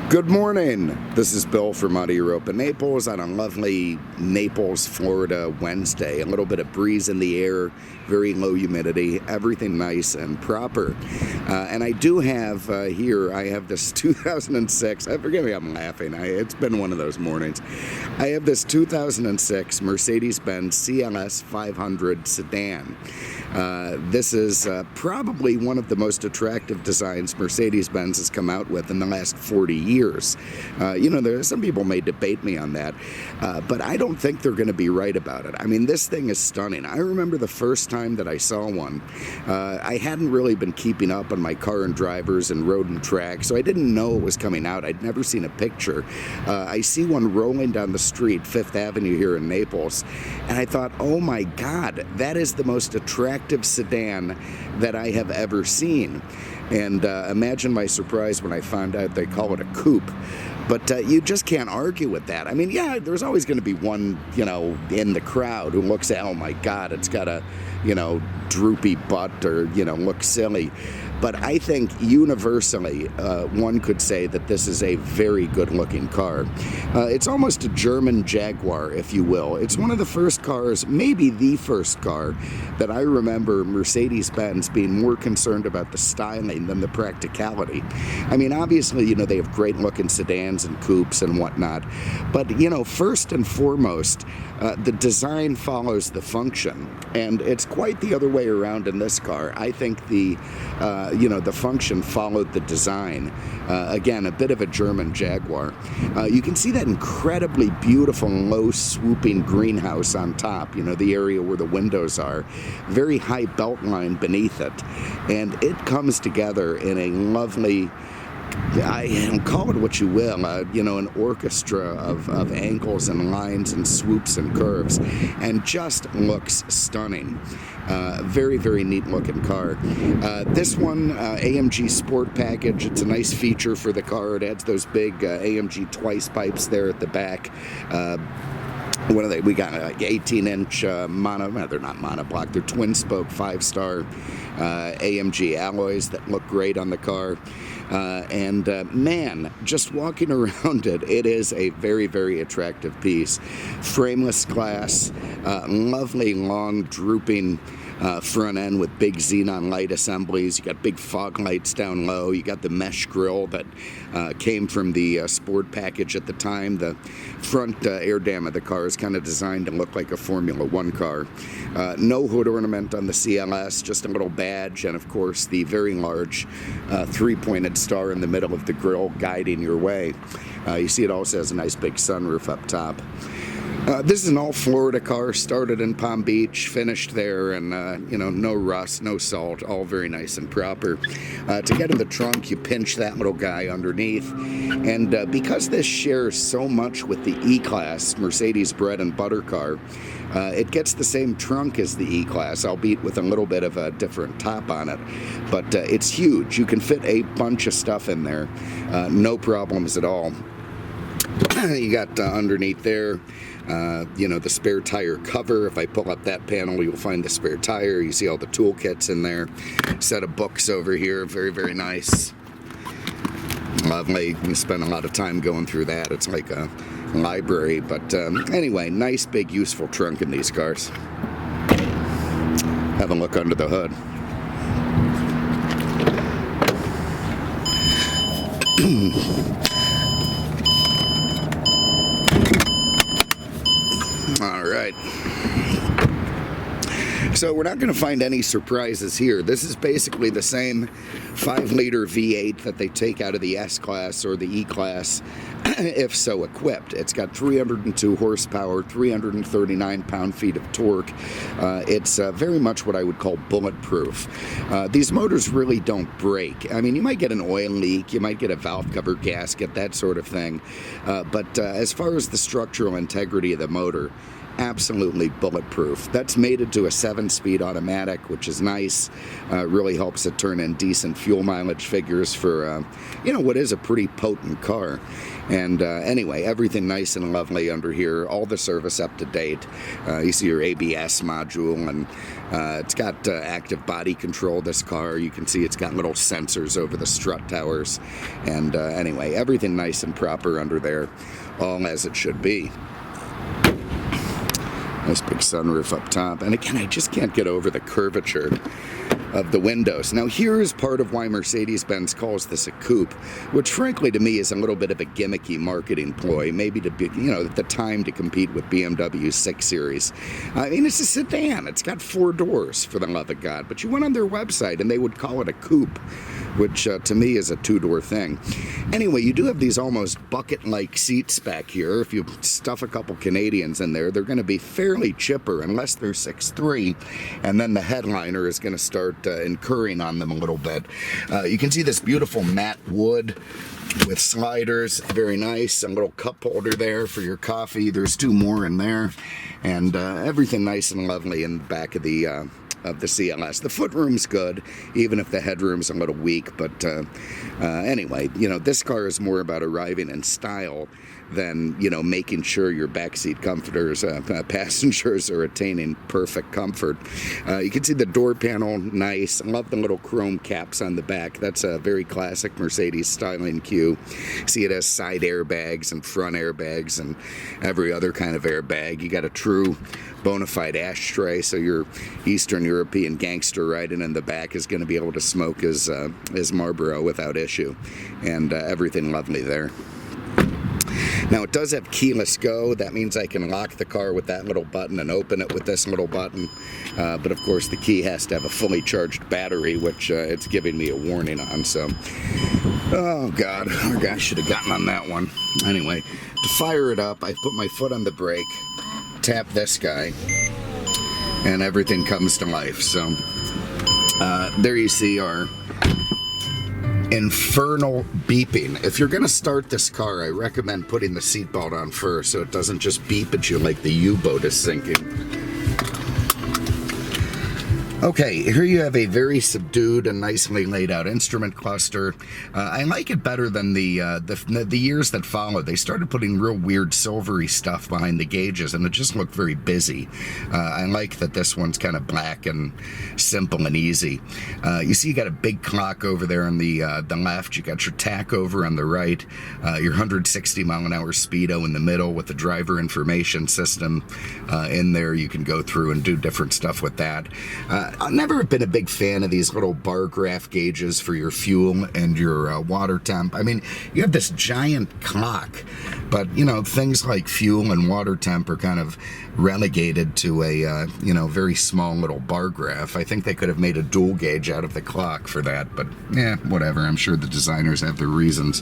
Good morning. This is Bill from Auto Europa Naples on a lovely Naples, Florida Wednesday. A little bit of breeze in the air, very low humidity, everything nice and proper. And I do have here, I have this 2006, forgive me, I'm laughing. It's been one of those mornings. I have this 2006 Mercedes-Benz CLS 500 sedan. This is probably one of the most attractive designs Mercedes-Benz has come out with in the last 40 years. Some people may debate me on that, but I don't think they're going to be right about it. I mean, this thing is stunning. I remember the first time that I saw one. I hadn't really been keeping up on my car and drivers and road and track, so I didn't know it was coming out. I'd never seen a picture. I see one rolling down the street, 5th Avenue here in Naples, and I thought, oh my God, that is the most attractive sedan that I have ever seen. And imagine my surprise when I found out they call it a coupe. But you just can't argue with that. I mean, yeah, there's always going to be one, in the crowd who looks at, oh my God, it's got a, droopy butt or, looks silly. But I think universally, one could say that this is a very good-looking car. It's almost a German Jaguar, if you will. It's one of the first cars, maybe the first car, that I remember Mercedes-Benz being more concerned about the styling than the practicality. I mean, obviously, they have great-looking sedans and coupes and whatnot. But, first and foremost, the design follows the function. And it's quite the other way around in this car. I think the function followed the design. Again, a bit of a German Jaguar. You can see that incredibly beautiful low swooping greenhouse on top, the area where the windows are. Very high belt line beneath it. And it comes together in a lovely, call it what you will, an orchestra of angles and lines and swoops and curves, and just looks stunning. Very, very neat looking car. This one, AMG Sport Package, it's a nice feature for the car. It adds those big AMG twice pipes there at the back. What are they? We got 18-inch they're not monoblock, they're twin spoke 5-star AMG alloys that look great on the car. Man, just walking around it is a very, very attractive piece. Frameless glass, lovely long drooping front end with big xenon light assemblies. You got big fog lights down low. You got the mesh grille that came from the Sport Package at the time. The front air dam of the car is kind of designed to look like a Formula One car. No hood ornament on the CLS, just a little badge, and of course the very large three-pointed star in the middle of the grille guiding your way. You see it also has a nice big sunroof up top. This is an all-Florida car, started in Palm Beach, finished there, and, no rust, no salt, all very nice and proper. To get in the trunk, you pinch that little guy underneath, and because this shares so much with the E-Class, Mercedes bread and butter car, it gets the same trunk as the E-Class, albeit with a little bit of a different top on it. But it's huge. You can fit a bunch of stuff in there, no problems at all. You got underneath there, the spare tire cover. If I pull up that panel, you'll find the spare tire. You see all the toolkits in there. Set of books over here, very, very nice. Lovely. You spend a lot of time going through that. It's like a library. But anyway, nice, big, useful trunk in these cars. Have a look under the hood. All right. So we're not going to find any surprises here. This is basically the same 5-liter V8 that they take out of the S-Class or the E-Class, if so equipped. It's got 302 horsepower, 339 pound-feet of torque. It's very much what I would call bulletproof. These motors really don't break. I mean, you might get an oil leak, you might get a valve cover gasket, that sort of thing. But as far as the structural integrity of the motor, absolutely bulletproof. That's mated to a 7-speed automatic, which is nice. Really helps it turn in decent fuel mileage figures for, what is a pretty potent car. And anyway, everything nice and lovely under here. All the service up to date. You see your ABS module, and it's got active body control, this car. You can see it's got little sensors over the strut towers. And anyway, everything nice and proper under there, all as it should be. Nice big sunroof up top. And again, I just can't get over the curvature of the windows. Now, here is part of why Mercedes-Benz calls this a coupe, which frankly to me is a little bit of a gimmicky marketing ploy, maybe to be, at the time to compete with BMW's 6 Series. I mean, it's a sedan. It's got 4 doors, for the love of God. But you went on their website and they would call it a coupe, which to me is a 2-door thing. Anyway, you do have these almost bucket-like seats back here. If you stuff a couple Canadians in there, they're going to be fairly chipper unless they're 6'3", and then the headliner is going to start incurring on them a little bit. You can see this beautiful matte wood with sliders, very nice. A little cup holder there for your coffee. There's 2 more in there, and everything nice and lovely in the back of the CLS. The footroom's good, even if the headroom's a little weak. But anyway, this car is more about arriving in style than making sure your backseat passengers are attaining perfect comfort. You can see the door panel, nice. I love the little chrome caps on the back. That's a very classic Mercedes styling cue. See, it has side airbags and front airbags and every other kind of airbag. You got a true bona fide ashtray, so your Eastern European gangster riding in the back is going to be able to smoke his Marlboro without issue, and everything lovely there. Now, it does have keyless go. That means I can lock the car with that little button and open it with this little button. But of course, the key has to have a fully charged battery, which it's giving me a warning on. So, oh God, our guy should have gotten on that one. Anyway, to fire it up, I put my foot on the brake, tap this guy, and everything comes to life. So, there you see our infernal beeping. If you're going to start this car, I recommend putting the seatbelt on first so it doesn't just beep at you like the U-boat is sinking. Okay, here you have a very subdued and nicely laid out instrument cluster. I like it better than the years that followed. They started putting real weird silvery stuff behind the gauges, and it just looked very busy. I like that this one's kind of black and simple and easy. You see you got a big clock over there on the left. You got your tach over on the right. Your 160 mile an hour speedo in the middle with the driver information system in there. You can go through and do different stuff with that. I've never been a big fan of these little bar graph gauges for your fuel and your water temp. I mean, you have this giant clock, but things like fuel and water temp are kind of relegated to a very small little bar graph. I think they could have made a dual gauge out of the clock for that, but yeah, whatever. I'm sure the designers have their reasons.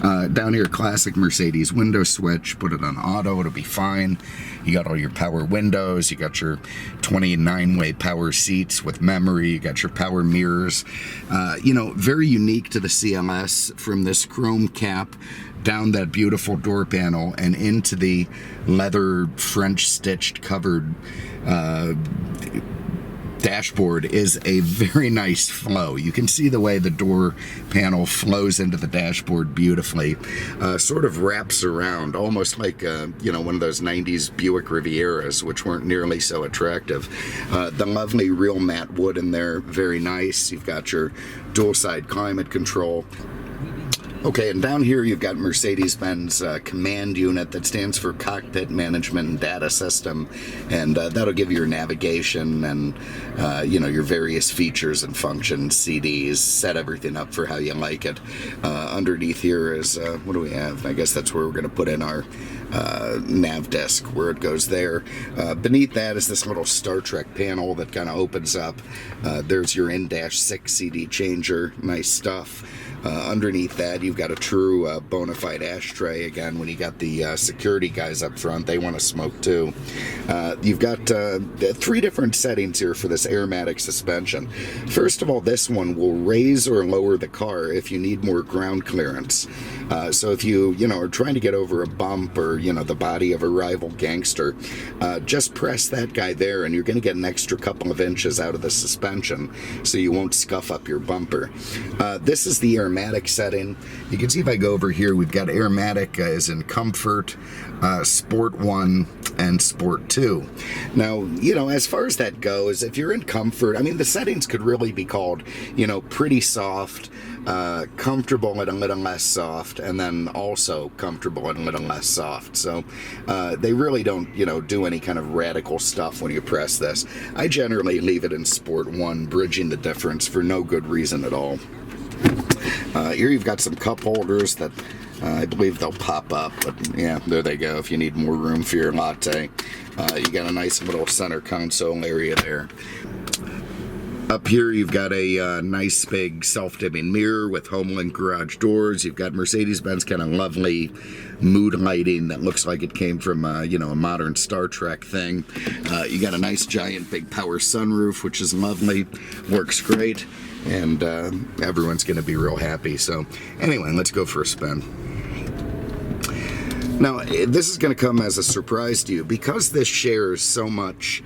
Down here, classic Mercedes window switch. Put it on auto, it'll be fine. You got all your power windows. You got your 29-way power seats with memory. You got your power mirrors. Very unique to the CLS, from this chrome cap down that beautiful door panel and into the leather French stitched covered dashboard is a very nice flow. You can see the way the door panel flows into the dashboard beautifully. Sort of wraps around, almost like one of those 90s Buick Rivieras, which weren't nearly so attractive. The lovely real matte wood in there, very nice. You've got your dual side climate control. Okay, and down here you've got Mercedes-Benz Comand unit, that stands for Cockpit Management and Data System, and that'll give you your navigation and your various features and functions, CDs, set everything up for how you like it. Underneath here is, what do we have? I guess that's where we're going to put in our nav desk, where it goes there. Beneath that is this little Star Trek panel that kind of opens up. There's your in-6 CD changer, nice stuff. Underneath that, you've got a true bona fide ashtray. Again, when you got the security guys up front, they want to smoke too. You've got 3 different settings here for this airmatic suspension. First of all, this one will raise or lower the car if you need more ground clearance. So if you are trying to get over a bump or, the body of a rival gangster, just press that guy there and you're going to get an extra couple of inches out of the suspension so you won't scuff up your bumper. This is the aromatic setting. You can see if I go over here, we've got aromatic as in Comfort, Sport 1, and Sport 2. Now, as far as that goes, if you're in Comfort, I mean, the settings could really be called, pretty soft, comfortable and a little less soft, and then also comfortable and a little less soft. So they really don't, do any kind of radical stuff when you press this. I generally leave it in Sport 1, bridging the difference for no good reason at all. Here you've got some cup holders that I believe they'll pop up, but yeah, there they go if you need more room for your latte. You got a nice little center console area there. Up here you've got a nice big self-dimming mirror with Homeland garage doors. You've got Mercedes-Benz kind of lovely mood lighting that looks like it came from a modern Star Trek thing. You got a nice giant big power sunroof, which is lovely, works great, and everyone's going to be real happy. So anyway, let's go for a spin. Now, this is going to come as a surprise to you because this shares so much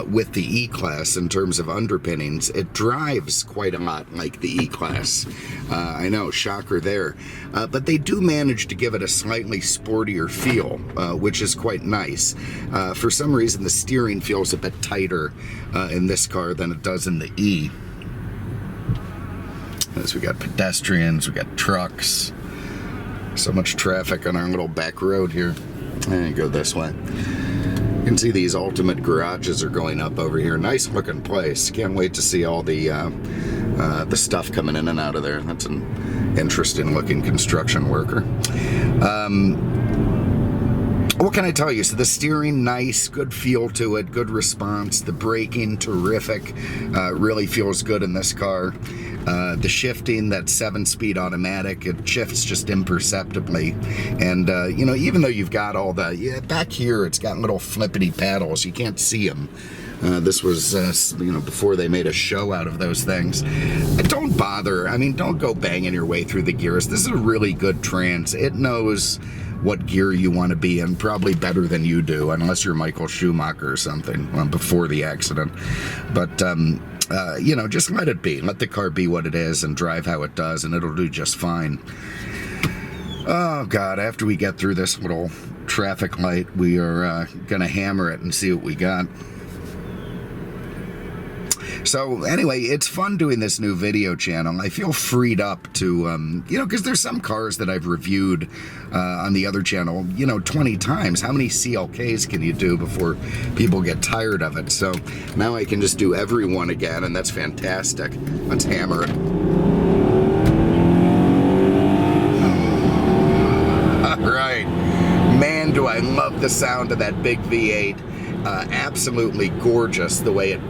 with the E-Class in terms of underpinnings. It drives quite a lot like the E-Class. I know, shocker there. But they do manage to give it a slightly sportier feel, which is quite nice. For some reason, the steering feels a bit tighter in this car than it does in the E. As we got pedestrians, we got trucks. So much traffic on our little back road here. And go this way. You can see these ultimate garages are going up over here. Nice looking place. Can't wait to see all the stuff coming in and out of there. That's an interesting looking construction worker. What can I tell you? So the steering, nice, good feel to it, good response. The braking, terrific. Really feels good in this car. The shifting, that 7-speed automatic, it shifts just imperceptibly. And, even though you've got all the, back here, it's got little flippity paddles. You can't see them. This was, before they made a show out of those things. Don't bother. I mean, don't go banging your way through the gears. This is a really good trans. It knows what gear you want to be in, probably better than you do, unless you're Michael Schumacher or something before the accident. But, just let it be. Let the car be what it is and drive how it does, and it'll do just fine. Oh, God, after we get through this little traffic light, we are going to hammer it and see what we got. So anyway, it's fun doing this new video channel. I feel freed up to, because there's some cars that I've reviewed on the other channel, 20 times. How many CLKs can you do before people get tired of it? So now I can just do every one again, and that's fantastic. Let's hammer it. All right. Man, do I love the sound of that big V8. Absolutely gorgeous the way it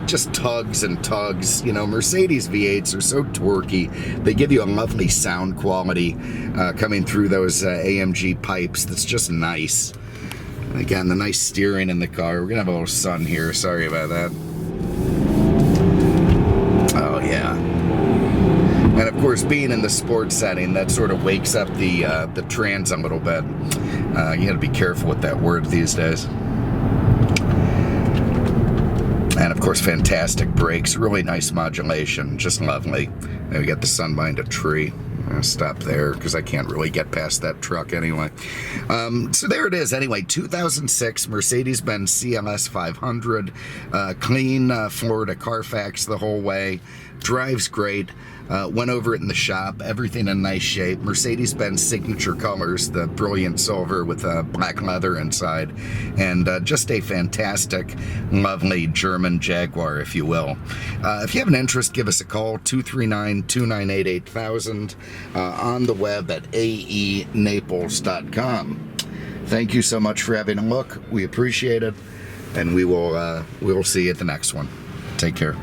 just tugs and tugs. Mercedes V8s are so torquey. They give you a lovely sound quality coming through those AMG pipes that's just nice. Again, the nice steering in the car. We're gonna have a little sun here. Sorry about that. Oh yeah. And of course, being in the sports setting, that sort of wakes up the trans a little bit. You gotta be careful with that word these days. And of course, fantastic brakes, really nice modulation, just lovely. And we got the sun behind a tree. I'll stop there because I can't really get past that truck anyway. So there it is. Anyway, 2006 Mercedes-Benz CLS 500, clean Florida CarFax the whole way. Drives great. Went over it in the shop. Everything in nice shape. Mercedes-Benz signature colors, the brilliant silver with black leather inside, and just a fantastic, lovely German Jaguar, if you will. If you have an interest, give us a call, 239-298-8000, on the web at aenaples.com. Thank you so much for having a look. We appreciate it, and we will see you at the next one. Take care.